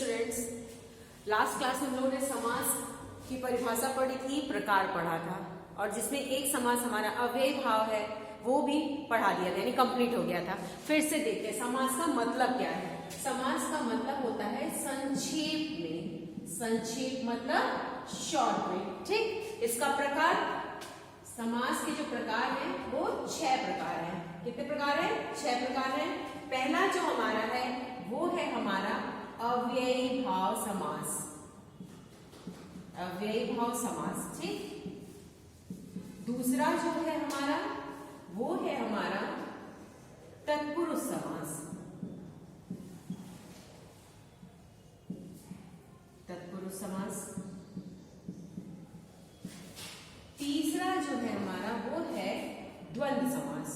Students, last class में हम लोगों ने समास की परिभाषा पढ़ी थी, प्रकार पढ़ा था और जिसमें एक समास हमारा अव्ययी भाव है वो भी पढ़ा दिया था, यानी कंप्लीट हो गया था। फिर से देखते हैं समास का मतलब क्या है। समास का मतलब होता है संक्षेप में, संक्षेप मतलब शॉर्ट में। ठीक, इसका प्रकार, समास के जो प्रकार हैं वो 6 प्रकार हैं। कितने प्रकार हैं? 6 प्रकार हैं। पहला जो हमारा है वो है हमारा अव्ययी भाव समास, अव्ययी भाव समास। ठीक, दूसरा जो है हमारा वो है हमारा तत्पुरुष समास, तत्पुरुष समास। तीसरा जो है हमारा वो है द्वंद्व समास।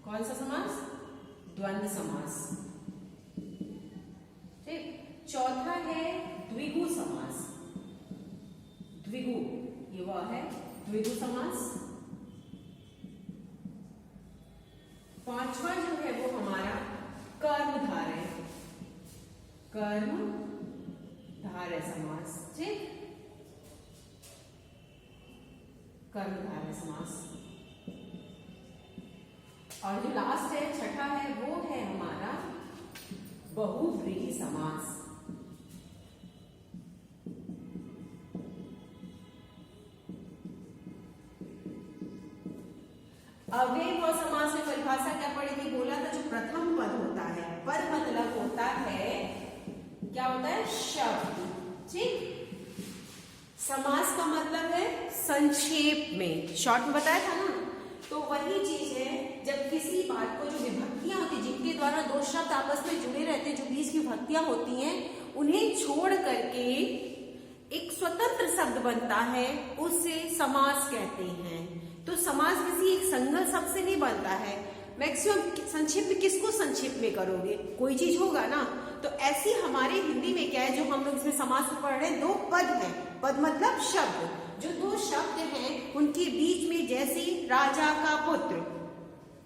कौन सा समास? द्वंद्व समास। ठीक, चौथा है द्विगु समास, द्विगु, ये वह है द्विगु समास। पांचवा जो है वो हमारा कर्मधारय, कर्मधारय समास। ठीक, कर्मधारय समास। और जो लास्ट है, छठा है, वो है हमारा बहुव्रीहि समास। अव्ययी भाव समास में परिभाषा क्या पड़ी थी? बोला था जो प्रथम पद होता है, पद मतलब होता है, क्या होता है? शब्द। ठीक, समास का मतलब है संक्षेप में, शॉर्ट में बताया था ना। तो वही चीज है जब किसी बात को, जो विभक्तियां होती, जिनके द्वारा दो शब्द आपस में जुड़े रहते हैं, जो बीच की विभक्तियां होती हैं, उन्हें छोड़ करके एक स्वतंत्र शब्द बनता है, उसे समास कहते हैं। तो समास किसी एक संगल शब्द से नहीं बनता है। मैक्सिमम संक्षिप्त किसको संक्षिप्त में करोगे? कोई चीज होगा ना। तो ऐसी हमारे हिंदी में क्या है, जो हम लोग इसमें समास में पढ़ रहे हैं, 2 पद हैं। पद मतलब शब्द, जो 2 शब्द हैं उनके बीच में, जैसे राजा का पुत्र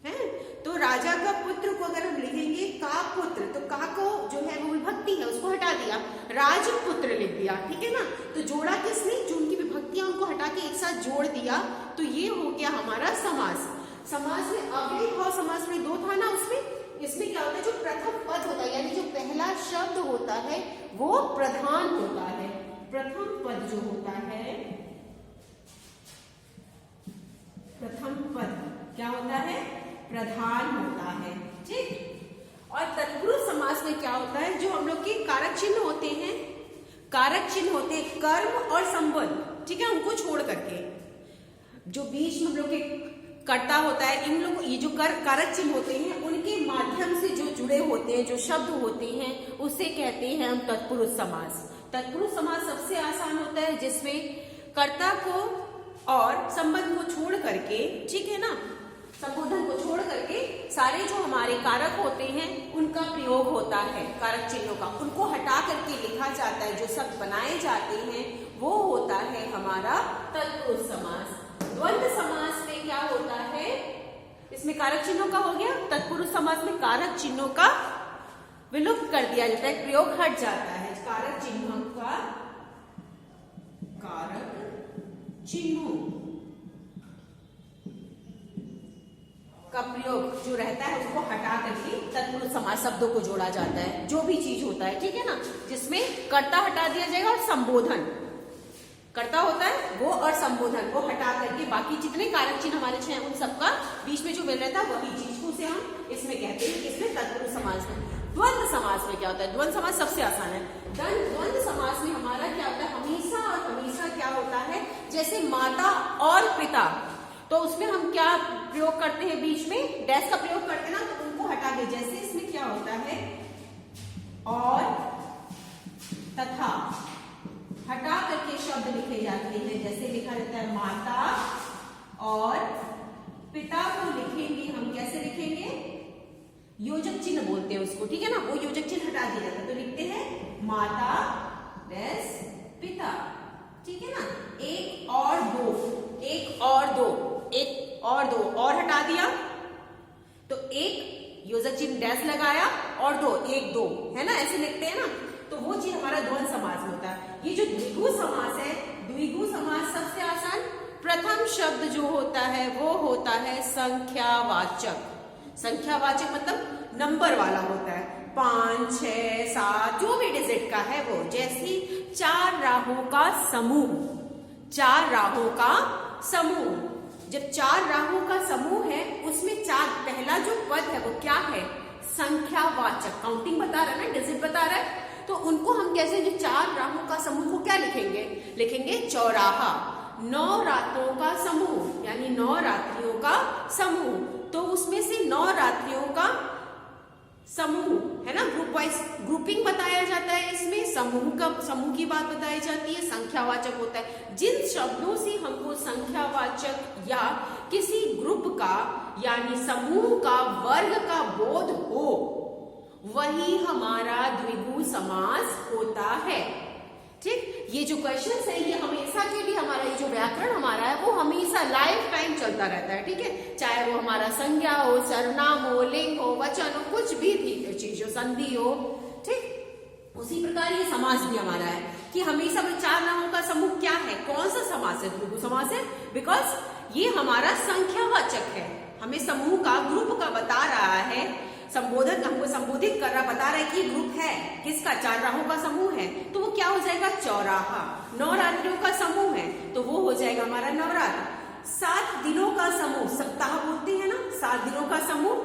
है, तो राजा का पुत्र को अगर हम लिखेंगे का पुत्र, तो का को जो है वो विभक्ति है, उसको हटा दिया, राजपुत्र लिख दिया। ठीक है ना। तो जोड़ा किसने? जो उनकी विभक्तियां, उनको हटा के एक साथ जोड़ दिया, तो ये हो गया हमारा समास। समास में अव्ययी भाव समास में 2 था ना, उसमें इसमें क्या होता है, जो प्रथम पद होता है, यानी जो पहला शब्द होता है वो प्रधान होता है। प्रथम पद जो होता है, प्रथम पद क्या होता है? प्रधान होता है। ठीक, और तत्पुरुष समास में क्या होता है, जो हम लोग के कारक चिन्ह होते हैं, कारक चिन्ह होते हैं कर्म और संबंध, ठीक है, उनको छोड़ करके जो बीच में हम लोग के कर्ता होता है, इन लोग, ये जो कारक चिन्ह होते हैं, उनके माध्यम से जो जुड़े होते हैं, जो शब्द होते हैं, उसे कहते हैं हम तत्पुरुष समास। तत्पुरुष समास सबसे आसान होता है, जिसमें कर्ता को और संबंध को छोड़ करके, ठीक है ना, संबोधन को छोड़ करके सारे जो हमारे कारक होते हैं उनका प्रयोग होता है, कारक चिन्हों का, उनको हटा करके लिखा जाता है, जो शब्द बनाए जाते हैं वो होता है हमारा तत्पुरुष समास। द्वंद्व समास में क्या होता है, इसमें कारक चिन्हों का हो गया, तत्पुरुष समास में कारक चिन्हों का विलुप्त कर दिया जाता है, प्रयोग हट जाता है, कारक चिन्हों का, कारक चिन्हों का प्रयोग जो रहता है उसको हटा करके तत्पुरुष समास शब्दों को जोड़ा जाता है, जो भी चीज होता है, ठीक है ना, जिसमें कर्ता हटा दिया जाएगा और संबोधन, कर्ता होता है वो और संबोधन को हटा करके बाकी जितने कारक चिन्ह हमारे 6 उन सबका बीच में जो मिल रहता है वही चीज को से हम इसमें कहते हैं, इसमें तत्पुरुष समास में। द्वंद्व समास में क्या होता है? द्वंद्व समास सबसे आसान है। द्वंद्व समास में हमारा क्या होता है, हमेशा और हमेशा क्या होता है, जैसे माता और पिता, तो उसमें हम क्या प्रयोग करते हैं, बीच में डैश का प्रयोग करते हैं ना, तो उनको हटा के, जैसे इसमें क्या होता है, और तथा हटा करके शब्द लिखे जाते हैं, जैसे लिखा जाता है माता और पिता को लिखेंगे हम, कैसे लिखेंगे? योजक चिन्ह बोलते हैं उसको, ठीक है ना, वो योजक चिन्ह हटा दिया जाता है, तो लिखते हैं माता डैश पिता, ठीक है ना। 1 और 2, 1 और 2, 1 और 2 और हटा दिया, तो 1 योजक चिन्ह डैश लगाया और 2, 1 2, है ना, ऐसे लिखते हैं ना। तो वो चीज हमारा ये जो द्विगु समास है, द्विगु समास सबसे आसान, प्रथम शब्द जो होता है वो होता है संख्यावाचक। संख्यावाचक मतलब नंबर वाला होता है, 5, 6, 7 जो भी डिजिट का है वो। जैसी 4 राहों का समूह, 4 राहों का समूह। जब 4 राहों का समूह है उसमें 4 पहला जो पद है वो क्या है, संख्यावाचक। काउंटिंग बता रहा है ना, डिजिट बता रहा है, तो उनको हम कैसे, जो 4 राहों का समूह को क्या लिखेंगे, लिखेंगे चौराहा। 9 रातों का समूह यानी 9 रात्रियों का समूह, तो उसमें से 9 रात्रियों का समूह है ना, ग्रुप वाइज ग्रुपिंग बताया जाता है। इसमें समूह की बात बताई जाती है, संख्यावाचक होता है। जिन शब्दों से हमको संख्यावाचक या किसी ग्रुप का यानी समूह का, वर्ग का बोध हो, वही हमारा द्विगु समास होता है। ठीक, ये जो क्वेश्चन है ये हमेशा के लिए हमारा ये जो व्याकरण हमारा है वो हमेशा लाइफ टाइम चलता रहता है। ठीक है, चाहे वो हमारा संज्ञा हो, सर्वनाम हो, लिंग हो, वचन हो, कुछ भी चीज हो, संधि हो। ठीक, उसी प्रकार ये समास भी हमारा है कि हमेशा 4 नामों का समूह क्या है, कौन सा समास है, द्विगु समास है, बिकॉज ये हमारा संख्यावाचक है, हमें समूह का, ग्रुप का बता रहा है, संबोधन हमको संबोधित कर रहा, बता रहा है कि ग्रुप है किसका, 4 राहों का समूह है, तो वो क्या हो जाएगा, चौराहा। 9 रात्रियों का समूह है तो वो हो जाएगा हमारा नवरात्र। 7 दिनों का समूह, सप्ताह बोलते हैं ना, 7 दिनों का समूह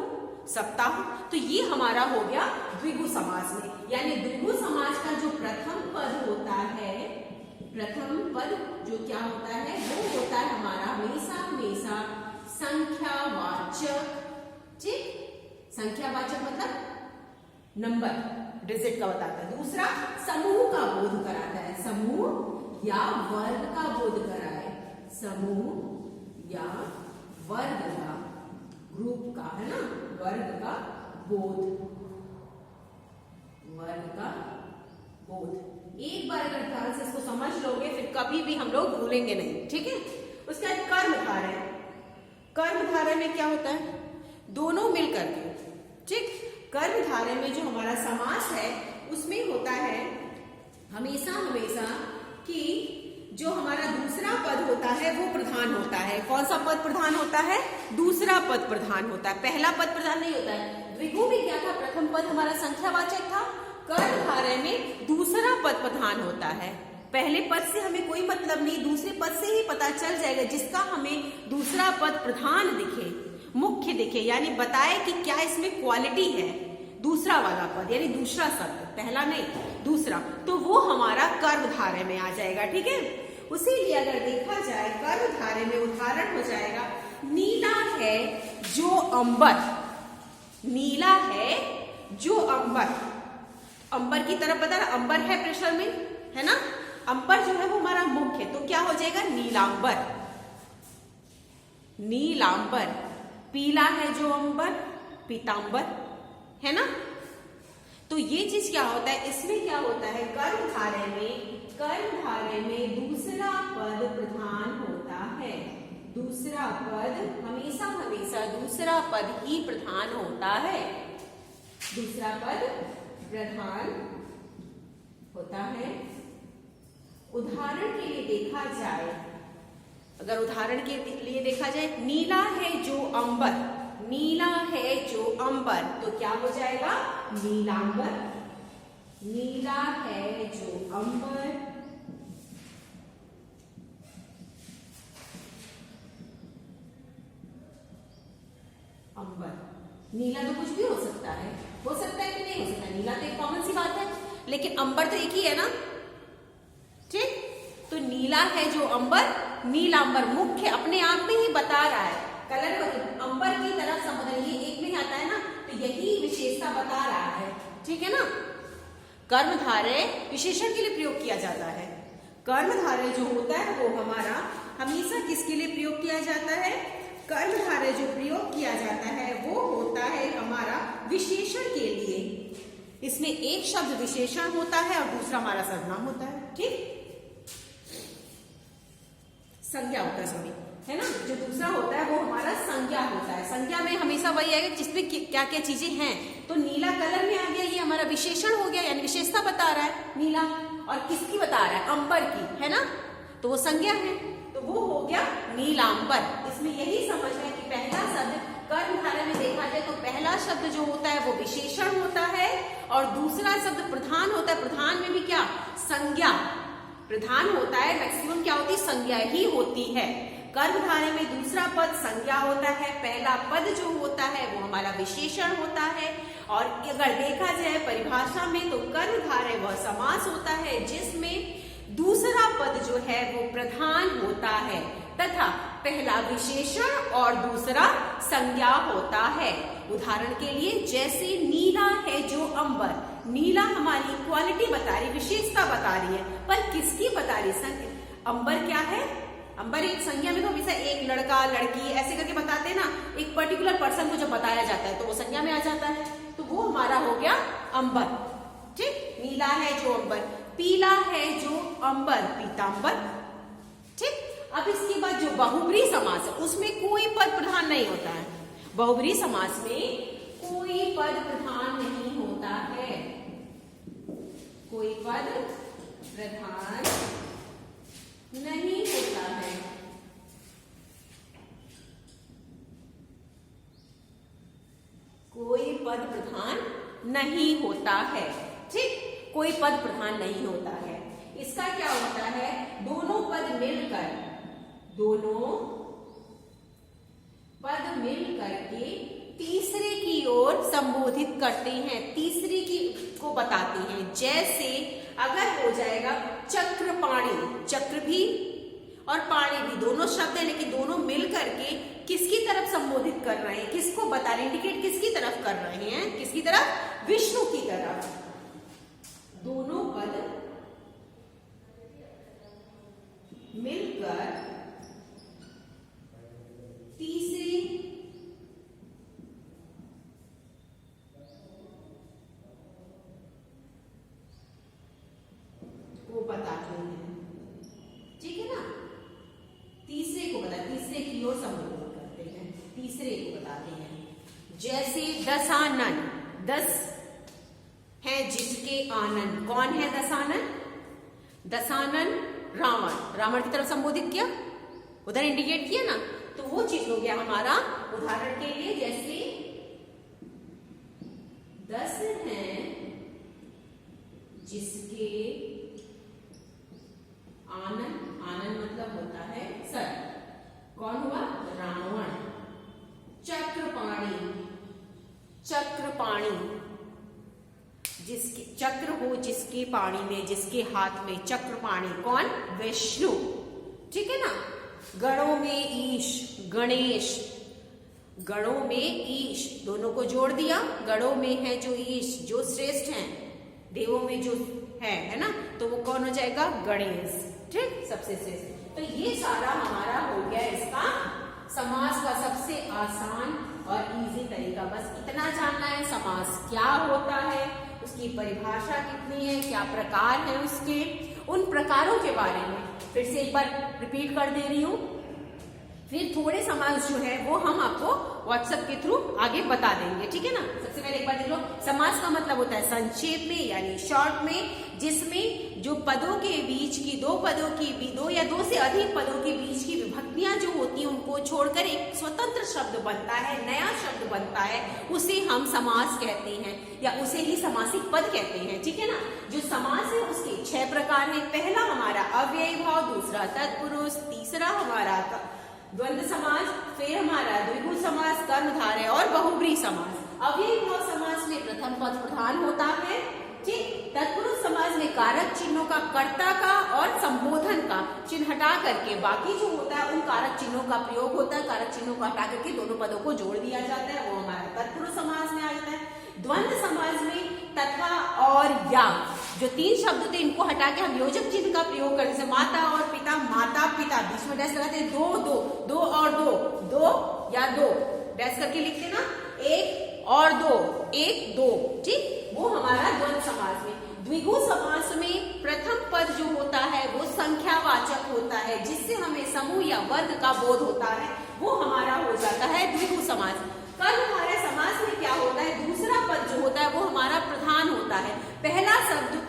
सप्ताह, तो ये हमारा हो गया द्विगु समास में। यानी द्विगु समास का जो प्रथम पद होता है, प्रथम पद जो क्या होता है वो होता है हमारा हमेशा संख्यावाचक। ठीक, संख्यावाचक मतलब नंबर, डिजिट का बताता है। दूसरा समूह का बोध कराता है, समूह या वर्ग का बोध कराए, समूह या वर्ग का, ग्रुप का, है ना, वर्ग का बोध, वर्ग का बोध। एक बार अगर ध्यान से इसको समझ लोगे फिर कभी भी हम लोग भूलेंगे नहीं। ठीक है, उसके बाद कर्मधारय। कर्मधारय में क्या होता है, दोनों मिलकर के। ठीक, कर्मधारय में जो हमारा समास है उसमें होता है हमेशा कि जो हमारा दूसरा पद होता है वो प्रधान होता है। कौन सा पद प्रधान होता है, दूसरा पद प्रधान होता है, पहला पद प्रधान नहीं होता है। द्विगु में क्या था, प्रथम पद हमारा संख्यावाचक था, कर्मधारय में दूसरा पद प्रधान होता है। पहले पद से हमें कोई मतलब नहीं, दूसरे पद से ही पता चल जाएगा, जिसका हमें दूसरा पद प्रधान दिखे, मुख्य दिखे, यानी बताए कि क्या इसमें क्वालिटी है, दूसरा वाला पद यानी दूसरा शब्द, पहला नहीं दूसरा, तो वो हमारा कर्मधारय में आ जाएगा। ठीक है, उसी लिए अगर देखा जाए कर्मधारय में उदाहरण हो जाएगा, नीला है जो अंबर, नीला है जो अंबर, अंबर की तरफ बता रहा, अंबर है प्रश्न में, है ना, अंबर जो है वो हमारा मुख्य, तो क्या हो जाएगा नीलांबर, नीलांबर। पीला है जो अंबर, पीतांबर, है ना। तो ये चीज क्या होता है, इसमें क्या होता है, कर्मधारय में दूसरा पद प्रधान होता है, दूसरा पद हमेशा दूसरा पद ही प्रधान होता है, दूसरा पद प्रधान होता है। उदाहरण के लिए देखा जाए, अगर उदाहरण के लिए देखा जाए, नीला है जो अंबर, नीला है जो अंबर, तो क्या हो जाएगा, नीलांबर। नीला है जो अंबर, अंबर। नीला तो कुछ भी हो सकता है कि नहीं हो सकता, नीला तो एक कॉमन सी बात है, लेकिन अंबर तो एक ही है ना। ठीक, तो नीला है जो अंबर, नीलांबर, मुख्य अपने आप में ही बता रहा है, कलर अंबर की तरफ संबोधन, ये एक में आता है ना, तो यही विशेषता बता रहा है। ठीक है ना, कर्मधारय विशेषण के लिए प्रयोग किया जाता है। कर्मधारय जो होता है वो हमारा हमेशा किसके लिए प्रयोग किया जाता है, कर्मधारय जो प्रयोग किया जाता है वो होता है हमारा विशेषण के लिए। इसमें एक शब्द विशेषण होता है और दूसरा हमारा सर्वनाम होता है। ठीक, संज्ञा होता है, सॉरी, है ना, जो दूसरा होता है वो हमारा संज्ञा होता है। संज्ञा में हमेशा वही आएगा जिसमें क्या क्या चीजें हैं, तो नीला कलर में आ गया, ये हमारा विशेषण हो गया, यानी विशेषता बता रहा है नीला। और किसकी बता रहा है? अंबर की, है ना, तो वो संज्ञा है, तो वो हो गया नीलांबर। इसमें यही समझ है कि पहला शब्द कर्मधारय में देखा जाए तो पहला शब्द जो होता है वो विशेषण होता है और दूसरा शब्द प्रधान होता है। प्रधान में भी क्या? संज्ञा प्रधान होता है, मैक्सिमम क्या होती है? संज्ञा ही होती है। कर्मधारय में दूसरा पद संज्ञा होता है, पहला पद जो होता है वो हमारा विशेषण होता है। और अगर देखा जाए परिभाषा में तो कर्मधारय वह समास होता है जिसमें दूसरा पद जो है वो प्रधान होता है तथा पहला विशेषण और दूसरा संज्ञा होता है। उदाहरण के लिए जैसे नीला है जो अंबर, नीला हमारी क्वालिटी बता रही, विशेषता बता रही है, पर किसकी बता रही? अंबर क्या है? अंबर एक संज्ञा में तो हमेशा एक लड़का लड़की ऐसे करके बताते हैं ना, एक पर्टिकुलर पर्सन को जब बताया जाता है तो वो संज्ञा में आ जाता है, तो वो हमारा हो गया अंबर। ठीक, नीला है जो अंबर, पीला है जो अंबर, पीतांबर। ठीक, अब इसके बाद जो बहुब्रीहि समास है उसमें कोई पद प्रधान नहीं होता है। बहुब्रीहि समास में कोई पद प्रधान नहीं होता है, कोई पद प्रधान नहीं होता है। कोई पद प्रधान नहीं होता है। ठीक, कोई पद प्रधान नहीं होता है। इसका क्या होता है? दोनों पद मिलकर के तीसरे की ओर संबोधित करते हैं, तीसरे की को बताते हैं। जैसे अगर हो जाएगा चक्रपाणी, चक्र भी और पाणी भी दोनों शब्द है, लेकिन दोनों मिल करके किसकी तरफ संबोधित कर रहे हैं? किसको बता रहे हैं? इंडिकेट किसकी तरफ कर रहे हैं? किसकी तरफ? विष्णु की तरफ। दोनों पद मिलकर तीसरे को बताते हैं। ठीक है ना, तीसरे को बता, तीसरे की ओर संबोधित करते हैं, तीसरे को बताते हैं। जैसे दशानन, दस है जिसके आनंद, कौन है दशानन? दशानन रावण, रावण की तरफ संबोधित किया, उधर इंडिकेट किया ना, तो वो चीज हो गया हमारा। उदाहरण के लिए जैसे 10 हैं जिसके आनंद, आनंद मतलब होता है सर, कौन हुआ? रावण। चक्रपाणी, चक्रपाणी जिसके चक्र हो जिसके पाणी में, जिसके हाथ में, चक्रपाणी कौन? विष्णु। ठीक है ना। गणों में ईश, गणेश, गणों में ईश, दोनों को जोड़ दिया। गणों में है जो ईश, जो श्रेष्ठ हैं, देवों में जो है ना, तो वो कौन हो जाएगा? गणेश। ठीक, सबसे श्रेष्ठ। तो ये सारा हमारा हो गया इसका समास का सबसे आसान और इजी तरीका। बस इतना जानना है समास क्या होता है, उसकी परिभाषा कितनी है, क्या प्रकार है उसके, उन प्रकारों के बारे में फिर से एक बार रिपीट कर दे रही हूं। फिर थोड़े समास जो है वो हम आपको व्हाट्सएप के थ्रू आगे बता देंगे। ठीक है ना। सबसे पहले एक बार देख लो, समास का मतलब होता है संक्षेप में यानी शॉर्ट में, जिसमें जो पदों के बीच की, दो पदों की, दो या दो से अधिक पदों के बीच की विभक्तियां जो होती हैं उनको छोड़कर एक स्वतंत्र शब्द बनता है, नया शब्द बनता है, उसे हम समास कहते हैं या उसे ही समासिक पद कहते हैं। ठीक है ना। जो समास है उसके 6 प्रकार है। पहला हमारा अव्ययी भाव, दूसरा तत्पुरुष, तीसरा हमारा द्वंद्व समास, फिर हमारा द्विगु समास, कर्मधारय और बहुब्रीहि समास। अव्ययी भाव समास में प्रथम पद प्रधान होता है। ठीक। तत्पुरुष समास में कारक चिन्हों का, कर्ता का और संबोधन का चिन्ह हटा करके बाकी जो होता है उन कारक चिन्हों का प्रयोग होता है। कारक चिन्हों को हटा करके दोनों पदों को जोड़ दिया जाता है, वो हमारा तत्पुरुष समास में आ जाता है। द्वंद्व समास में तथा और या, जो 3 शब्द थे इनको हटा के हम योजक चिन्ह का प्रयोग करते हैं। माता और पिता, माता पिता, बीच में डैश लगाते हैं, दो दो, दो और दो, दो या दो, डैश करके लिखते ना, एक और दो, एक दो। ठीक, वो हमारा द्वंद्व समास में। द्विगु समास में प्रथम पद जो होता है वो संख्यावाचक होता है, जिससे हमें समूह या वर्ग का बोध होता है, वो हमारा हो जाता है द्विगु समास। कर्मधारय समास में क्या होता है? दूसरा पद जो है वो हमारा प्रधान होता है। पहला शब्द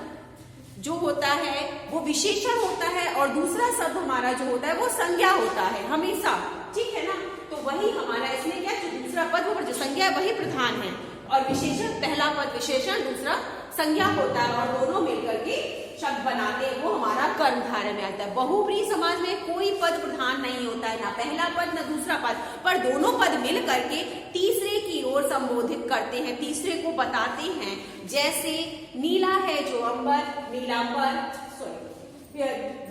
जो होता है वो विशेषण होता है और दूसरा शब्द हमारा जो होता है वो संज्ञा होता है हमेशा, ठीक है ना। तो वही हमारा इसमें क्या, जो दूसरा पद वो जो संज्ञा है वही प्रधान है और विशेषण, पहला पद विशेषण दूसरा संज्ञा होता है और दोनों मिलकर के शब्द बनाते हैं, वो हमारा कर्मधारय में आता है। बहुव्रीहि समाज में कोई पद प्रधान नहीं होता है, ना पहला पद ना दूसरा पद, पर दोनों पद मिल करके तीसरे की ओर संबोधित करते हैं, तीसरे को बताते हैं। जैसे नीला है जो अंबर, नीलांबर,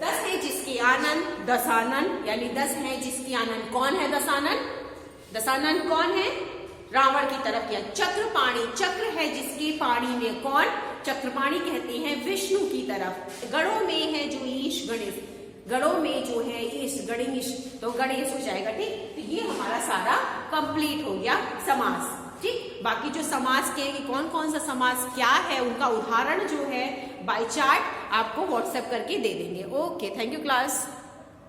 10 है जिसकी आनंद, दशानन, यानी 10 है जिसकी आनंद। कौन है दशानन? दशानन कौन है? रावण की तरफ किया। चक्रपाणी, चक्र है जिसके पाणी में, कौन? चक्रपाणी कहते हैं विष्णु की तरफ। गणों में है जो ईश, गणेश, गणों में जो है ईश, गणेश, तो गणेश हो जाएगा, ठीक। तो ये हमारा सारा कंप्लीट हो गया समास, ठीक। बाकी जो समास के कौन कौन सा समास क्या है उनका उदाहरण जो है बाय चार्ट आपको व्हाट्सएप करके दे देंगे। Okay, thank you class.